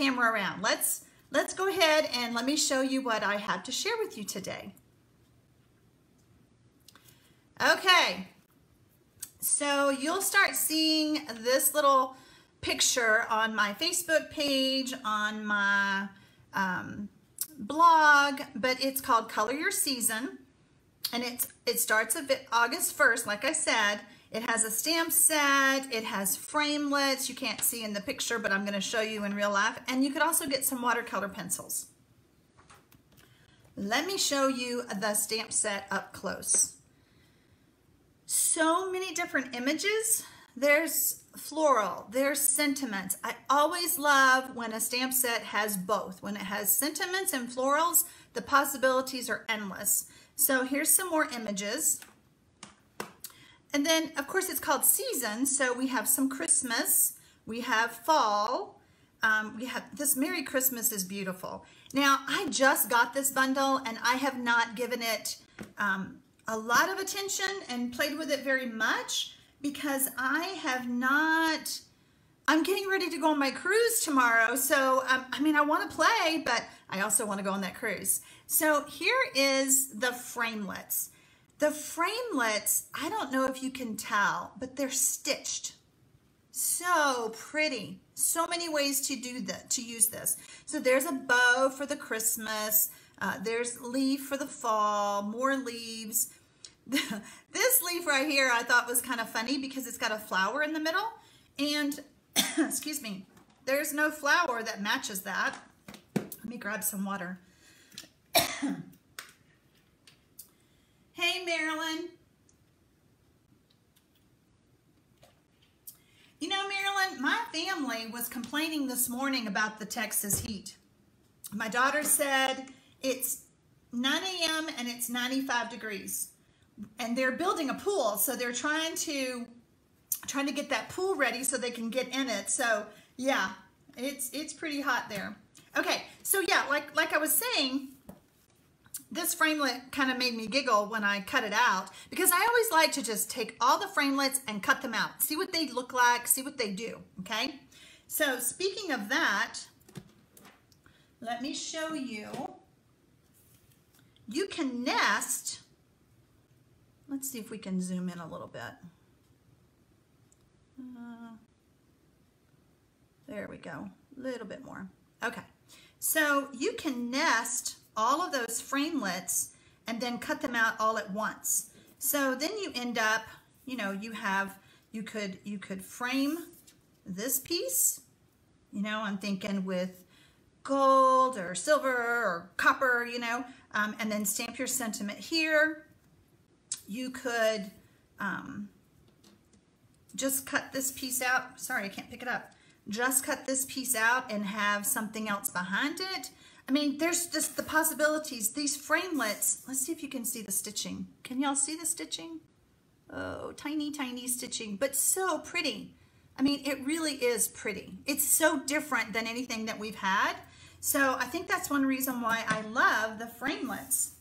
camera around. Let's go ahead and let me show you what I have to share with you today. Okay, so you'll start seeing this little picture on my Facebook page, on my blog, but it's called Color Your Season, and it starts August 1st, like I said. It has a stamp set, it has framelits, you can't see in the picture, but I'm going to show you in real life, and you could also get some watercolor pencils. Let me show you the stamp set up close. So many different images. There's floral, there's sentiments. I always love when a stamp set has both. When it has sentiments and florals, the possibilities are endless. So here's some more images. And then, of course, it's called season, so we have some Christmas, we have fall, we have this Merry Christmas is beautiful. Now, I just got this bundle, and I have not given it a lot of attention and played with it very much because I'm getting ready to go on my cruise tomorrow, so, I mean, I want to play, but I also want to go on that cruise. So here is the framelits. The framelits, I don't know if you can tell, but they're stitched. So pretty. So many ways to use this. So there's a bow for the Christmas. There's leaf for the fall, more leaves. This leaf right here I thought was kind of funny because it's got a flower in the middle. And, excuse me, there's no flower that matches that. Let me grab some water. Hey, Marilyn. You know, Marilyn, my family was complaining this morning about the Texas heat. My daughter said it's 9 a.m. and it's 95 degrees. And they're building a pool, so they're trying to get that pool ready so they can get in it. So, yeah, it's pretty hot there. Okay, so yeah, like I was saying, this framelit kind of made me giggle when I cut it out because I always like to just take all the framelits and cut them out. See what they look like, see what they do, okay? So speaking of that, let me show you. You can nest. Let's see if we can zoom in a little bit. There we go, a little bit more. Okay, so you can nest all of those framelits and then cut them out all at once. So then you end up, you know, you could frame this piece, you know, I'm thinking with gold or silver or copper, you know, and then stamp your sentiment here. You could just cut this piece out. Sorry, I can't pick it up. Just cut this piece out and have something else behind it. I mean, there's just the possibilities. These framelits, let's see if you can see the stitching. Can y'all see the stitching? Oh, tiny, tiny stitching, but so pretty. I mean, it really is pretty. It's so different than anything that we've had. So I think that's one reason why I love the framelits.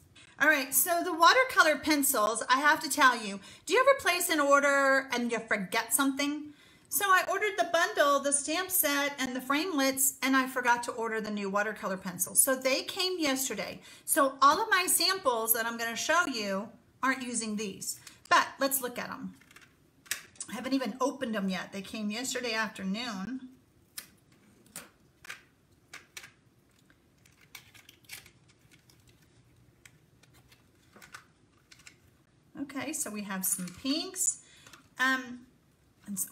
All right, so the watercolor pencils, I have to tell you, do you ever place an order and you forget something? So I ordered the bundle, the stamp set, and the framelits, and I forgot to order the new watercolor pencils. So they came yesterday. So all of my samples that I'm going to show you aren't using these. But let's look at them. I haven't even opened them yet. They came yesterday afternoon. Okay, so we have some pinks.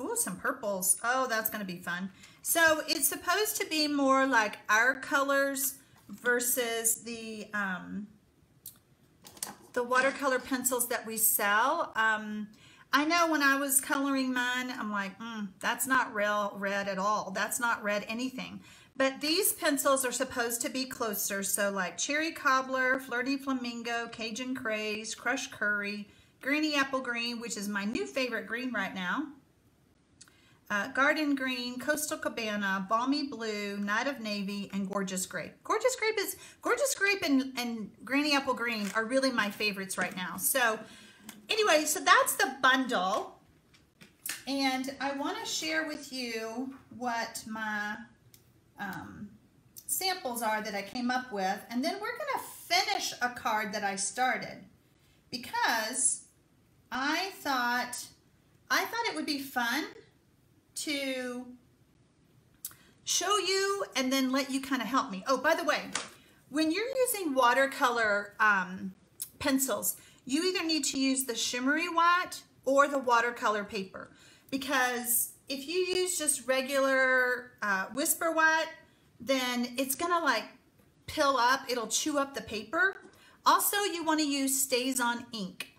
Oh, some purples. Oh, that's going to be fun. So it's supposed to be more like our colors versus the watercolor pencils that we sell. I know when I was coloring mine, I'm like, that's not real red at all. That's not red anything. But these pencils are supposed to be closer. So like Cherry Cobbler, Flirty Flamingo, Cajun Craze, Crushed Curry, Greeny Apple Green, which is my new favorite green right now. Garden Green, Coastal Cabana, Balmy Blue, Night of Navy, and Gorgeous Grape. Gorgeous Grape and Granny Apple Green are really my favorites right now. So anyway, so that's the bundle. And I want to share with you what my samples are that I came up with, and then we're going to finish a card that I started because I thought it would be fun to show you and then let you kind of help me. Oh, by the way, when you're using watercolor pencils, you either need to use the shimmery white or the watercolor paper, because if you use just regular whisper white, then it's gonna like pill up, it'll chew up the paper. Also, you want to use StazOn ink.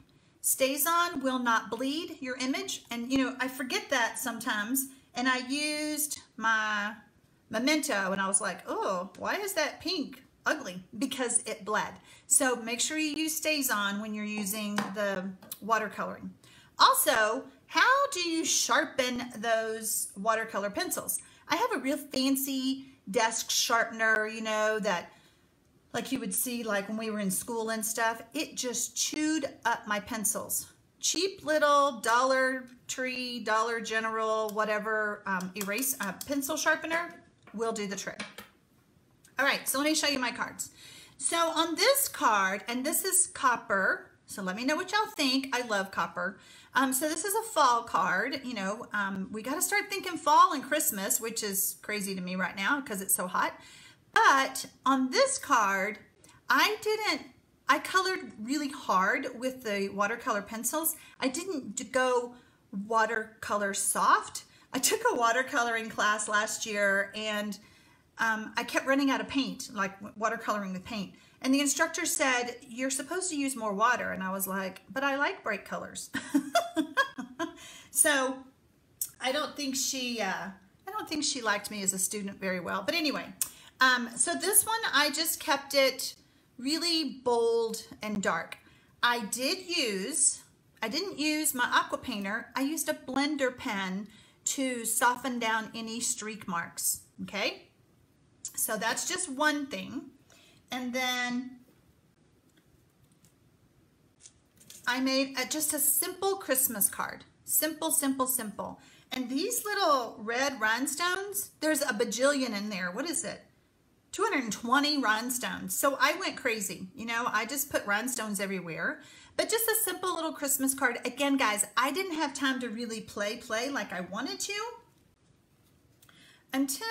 StazOn will not bleed your image, and you know, I forget that sometimes, and I used my Memento and I was like, oh, why is that pink ugly? Because it bled. So make sure you use StazOn when you're using the watercoloring. Also, how do you sharpen those watercolor pencils? I have a real fancy desk sharpener, you know, that like you would see like when we were in school and stuff. It just chewed up my pencils. Cheap little Dollar Tree, Dollar General, whatever pencil sharpener will do the trick. All right, so let me show you my cards. So on this card, and this is copper, so let me know what y'all think. I love copper. So this is a fall card. You know, we got to start thinking fall and Christmas, which is crazy to me right now because it's so hot. But on this card, I colored really hard with the watercolor pencils. I didn't go watercolor soft. I took a watercoloring class last year, and I kept running out of paint, like watercoloring with paint. And the instructor said, you're supposed to use more water. And I was like, but I like bright colors. So I don't think she liked me as a student very well. But anyway, so this one, I just kept it really bold and dark. I didn't use my aqua painter. I used a blender pen to soften down any streak marks, okay? So that's just one thing. And then I made just a simple Christmas card. Simple, simple, simple. And these little red rhinestones, there's a bajillion in there. What is it? 220 rhinestones. So I went crazy. You know, I just put rhinestones everywhere. But just a simple little Christmas card. Again, guys, I didn't have time to really play like I wanted to until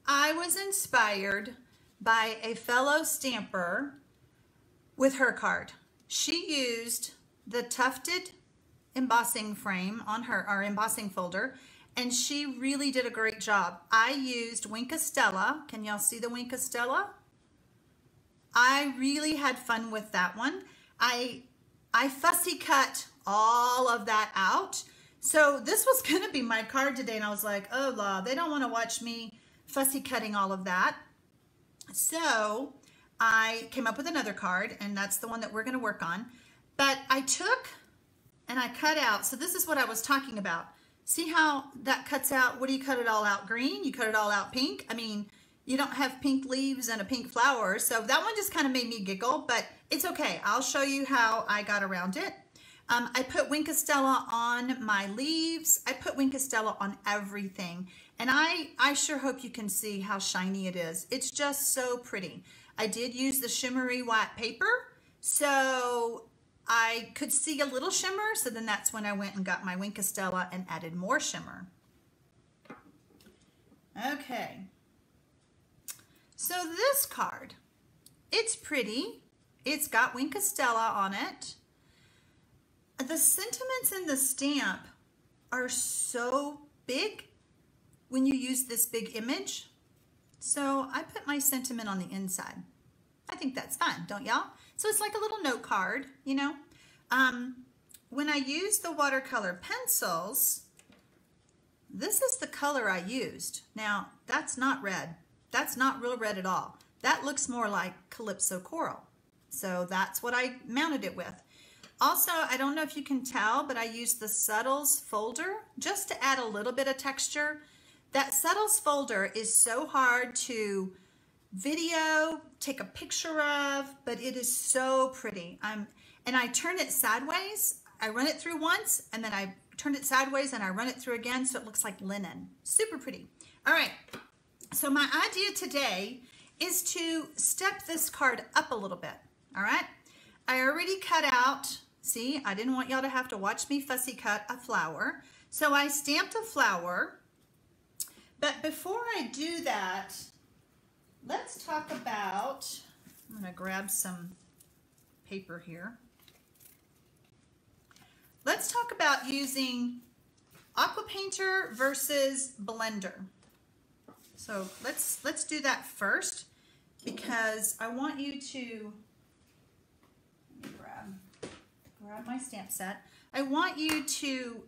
I was inspired by a fellow stamper with her card. She used the tufted embossing frame on her embossing folder, and she really did a great job. I used Wink of Stella. Can y'all see the Wink of Stella? I really had fun with that one. I fussy cut all of that out. So this was gonna be my card today, and I was like, oh la, they don't wanna watch me fussy cutting all of that. So I came up with another card, and that's the one that we're gonna work on. But I took and I cut out, so this is what I was talking about. See how that cuts out? What do you cut it all out? Green? You cut it all out pink? I mean, you don't have pink leaves and a pink flower, so that one just kind of made me giggle, but it's okay. I'll show you how I got around it. I put Wink of Stella on my leaves. I put Wink of Stella on everything, and I sure hope you can see how shiny it is. It's just so pretty. I did use the shimmery white paper, so I could see a little shimmer, so then that's when I went and got my Wink of Stella and added more shimmer. Okay. So this card, it's pretty. It's got Wink of Stella on it. The sentiments in the stamp are so big when you use this big image. So I put my sentiment on the inside. I think that's fun, don't y'all? So it's like a little note card, you know. When I use the watercolor pencils, this is the color I used. Now, that's not red. That's not real red at all. That looks more like Calypso Coral. So that's what I mounted it with. Also, I don't know if you can tell, but I used the Subtles folder just to add a little bit of texture. That Subtles folder is so hard to video, take a picture of, but it is so pretty. And I turn it sideways. I run it through once, and then I turn it sideways and I run it through again, so it looks like linen. Super pretty. All right, So my idea today is to step this card up a little bit, all right? I already cut out, see, I didn't want y'all to have to watch me fussy cut a flower. So I stamped a flower, but before I do that, let's talk about, I'm gonna grab some paper here. Let's talk about using aqua painter versus blender. So let's do that first, because I want you to grab my stamp set. I want you to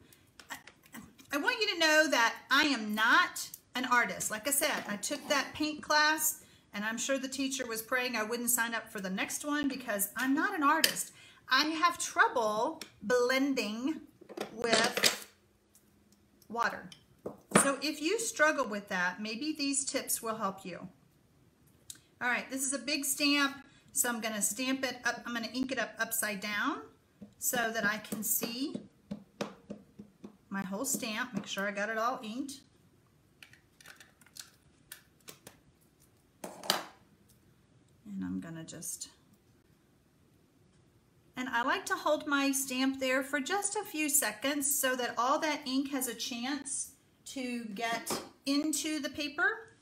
know that I am not an artist. Like I said, I took that paint class, and I'm sure the teacher was praying I wouldn't sign up for the next one because I'm not an artist. I have trouble blending with water. So if you struggle with that, maybe these tips will help you. All right, this is a big stamp, so I'm gonna stamp it up, I'm gonna ink it up upside down so that I can see my whole stamp, make sure I got it all inked. And I'm gonna just, and I like to hold my stamp there for just a few seconds so that all that ink has a chance to get into the paper.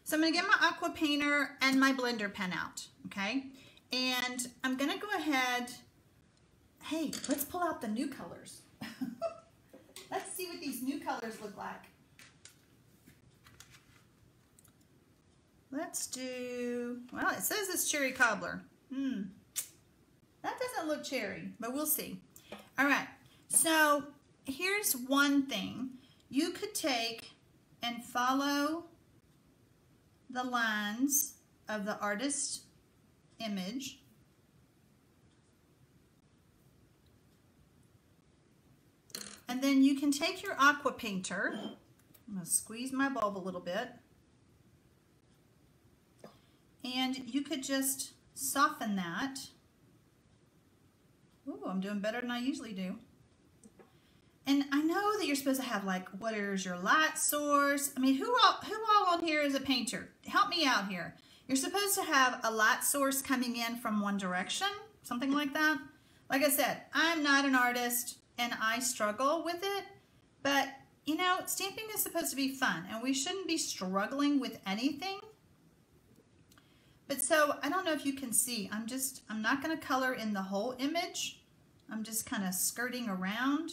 So I'm gonna get my aqua painter and my blender pen out, okay? And I'm gonna go ahead, hey, let's pull out the new colors. Let's see what these new colors look like. Let's do, well, it says it's cherry cobbler. That doesn't look cherry, but we'll see. All right, so here's one thing. You could take and follow the lines of the artist's image. And then you can take your aqua painter. I'm going to squeeze my bulb a little bit. And you could just soften that. Ooh, I'm doing better than I usually do. And I know that you're supposed to have, like, what is your light source? I mean, who all on here is a painter? Help me out here. You're supposed to have a light source coming in from one direction, something like that. Like I said, I'm not an artist and I struggle with it, but you know, stamping is supposed to be fun and we shouldn't be struggling with anything. But so, I don't know if you can see, I'm not gonna color in the whole image. I'm just kind of skirting around.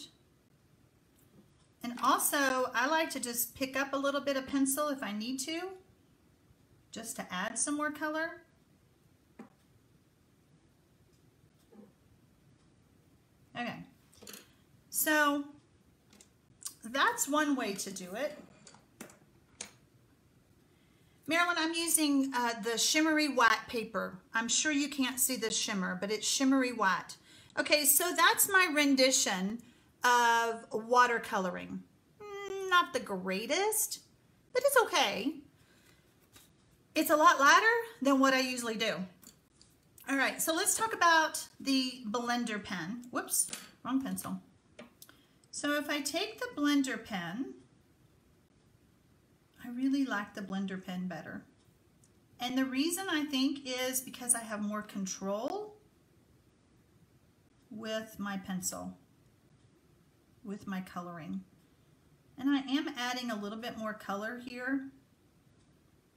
And also, I like to just pick up a little bit of pencil if I need to, just to add some more color. Okay, so that's one way to do it. Marilyn, I'm using the shimmery white paper. I'm sure you can't see the shimmer, but it's shimmery white. Okay, so that's my rendition of watercoloring. Not the greatest, but it's okay. It's a lot lighter than what I usually do. All right, so let's talk about the blender pen. Whoops, wrong pencil. So if I take the blender pen, I really like the blender pen better. And the reason I think is because I have more control with my pencil, with my coloring. And I am adding a little bit more color here.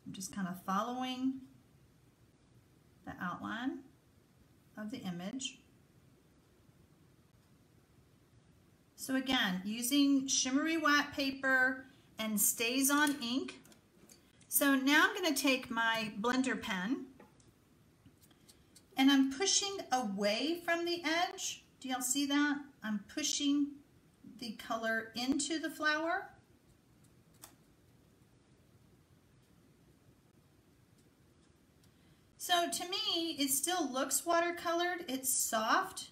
I'm just kind of following the outline of the image. So again, using shimmery white paper and stays on ink. So now I'm going to take my blender pen and I'm pushing away from the edge. Do y'all see that? I'm pushing the color into the flower. So to me, it still looks watercolored. It's soft.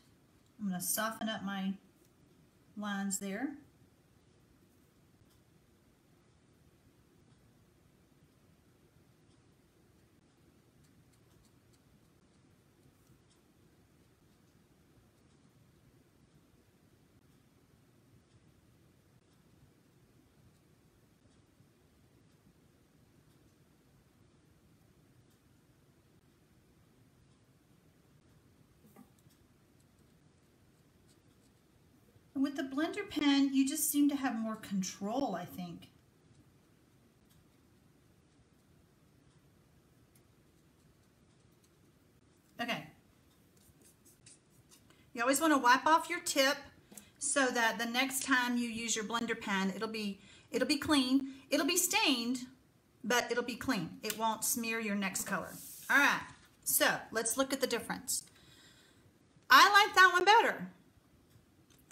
I'm going to soften up my lines there. blender pen, you just seem to have more control, I think. Okay. You always want to wipe off your tip so that the next time you use your blender pen, it'll be clean. It'll be stained, but it'll be clean. It won't smear your next color. All right, so let's look at the difference. I like that one better.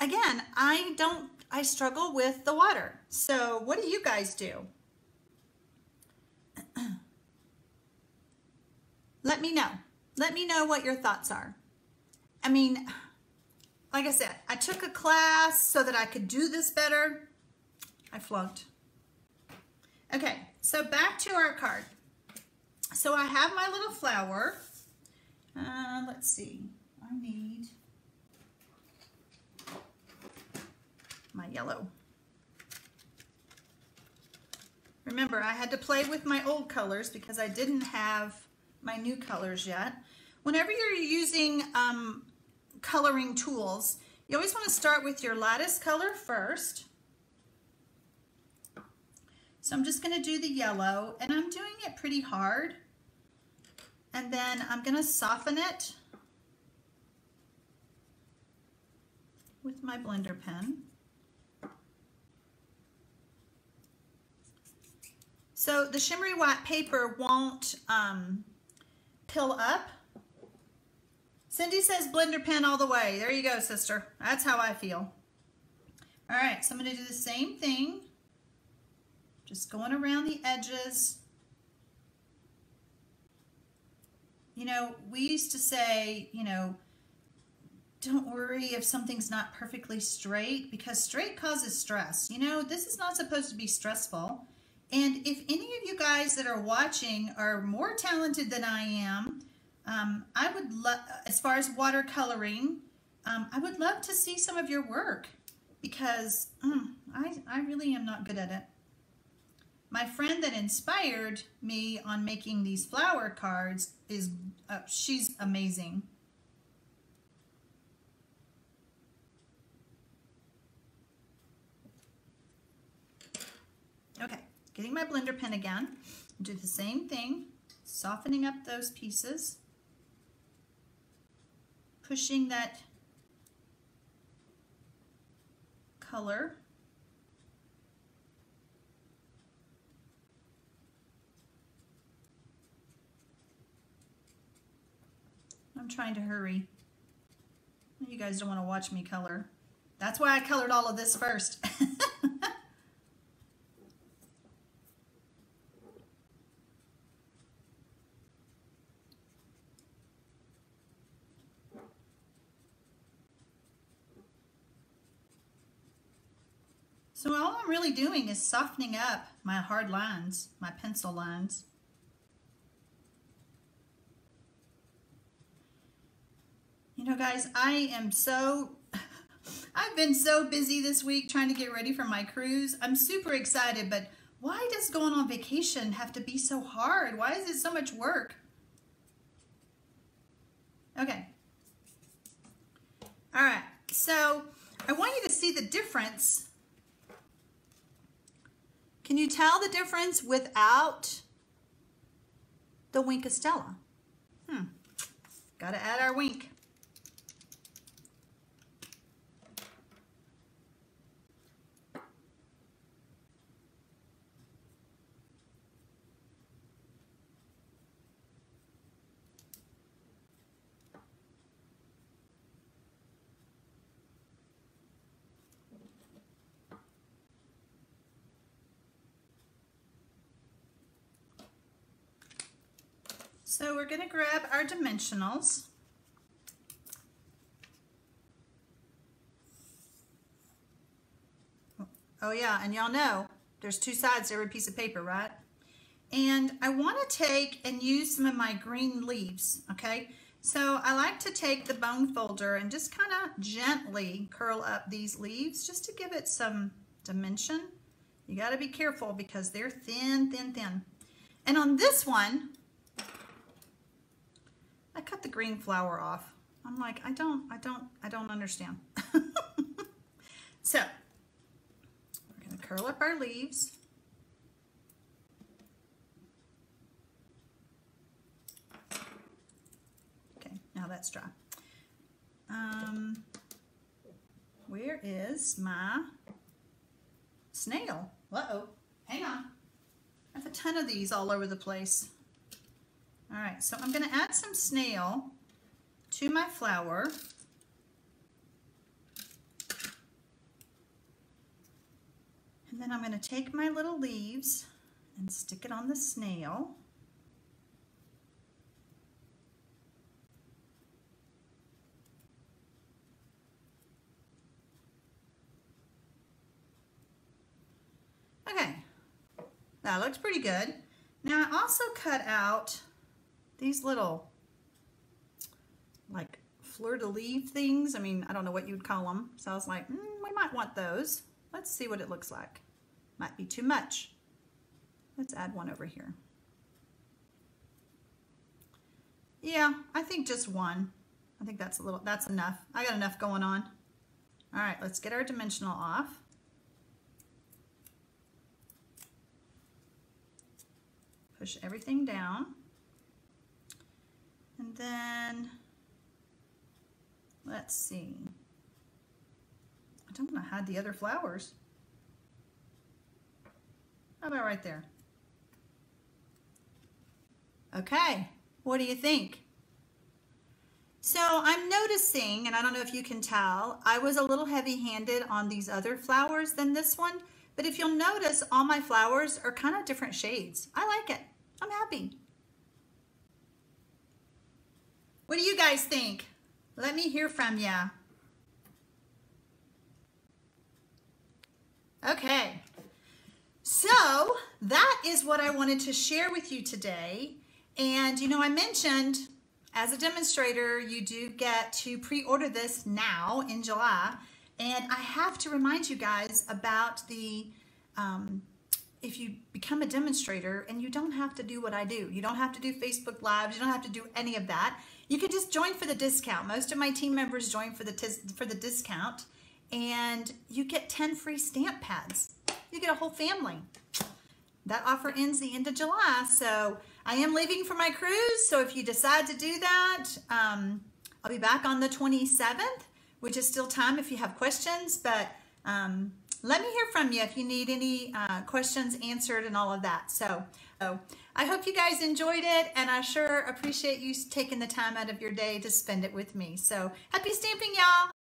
Again, I struggle with the water. So what do you guys do? Let me know. Let me know what your thoughts are. I mean, like I said, I took a class so that I could do this better. I flunked. Okay, so back to our card. So I have my little flower. Let's see. I need my yellow. Remember, I had to play with my old colors because I didn't have my new colors yet. Whenever you're using coloring tools, you always want to start with your lightest color first. So I'm just going to do the yellow, and I'm doing it pretty hard. And then I'm going to soften it with my blender pen. So the shimmery white paper won't pill up. Cindy says blender pen all the way. There you go, sister. That's how I feel. All right, so I'm going to do the same thing. Just going around the edges. You know, we used to say, you know, don't worry if something's not perfectly straight, because straight causes stress. You know, this is not supposed to be stressful. And if any of you guys that are watching are more talented than I am, I would love, as far as watercoloring, I would love to see some of your work, because I really am not good at it. My friend that inspired me on making these flower cards is, she's amazing. Okay, getting my blender pen again. Do the same thing, softening up those pieces, pushing that color. I'm trying to hurry. You guys don't want to watch me color. That's why I colored all of this first. So all I'm really doing is softening up my hard lines, my pencil lines. You know, guys, I've been so busy this week trying to get ready for my cruise. I'm super excited, but why does going on vacation have to be so hard? Why is it so much work? Okay. All right, so I want you to see the difference. Can you tell the difference without the wink of Stella? Got to add our wink. So we're going to grab our dimensionals. Oh yeah, and y'all know there's two sides to every piece of paper, right? And I want to take and use some of my green leaves, okay? So I like to take the bone folder and just kind of gently curl up these leaves just to give it some dimension. You got to be careful because they're thin, thin, thin. And on this one, I cut the green flower off. I'm like, I don't understand. So we're going to curl up our leaves. Okay, now that's dry. Where is my snail? Uh-oh, hang on. I have a ton of these all over the place. All right, so I'm going to add some snail to my flower. And then I'm going to take my little leaves and stick it on the snail. Okay, that looks pretty good. Now I also cut out these little like fleur-de-lis things. I mean, I don't know what you would call them. So I was like, we might want those. Let's see what it looks like. Might be too much. Let's add one over here. Yeah, I think just one. I think that's enough. I got enough going on. All right, let's get our dimensional off. Push everything down. And then, let's see. I don't want to hide the other flowers. How about right there? Okay, what do you think? So I'm noticing, and I don't know if you can tell, I was a little heavy-handed on these other flowers than this one, but if you'll notice, all my flowers are kind of different shades. I like it. I'm happy. What do you guys think? Let me hear from ya. Okay, so that is what I wanted to share with you today. And you know, I mentioned as a demonstrator, you do get to pre-order this now in July. And I have to remind you guys about the, if you become a demonstrator, and you don't have to do what I do. You don't have to do Facebook Lives. You don't have to do any of that. You can just join for the discount. Most of my team members join for the discount, and you get 10 free stamp pads. You get a whole family. That offer ends the end of July, so I am leaving for my cruise. So if you decide to do that, I'll be back on the 27th, which is still time if you have questions. But let me hear from you if you need any questions answered and all of that. So I hope you guys enjoyed it, and I sure appreciate you taking the time out of your day to spend it with me. So happy stamping, y'all.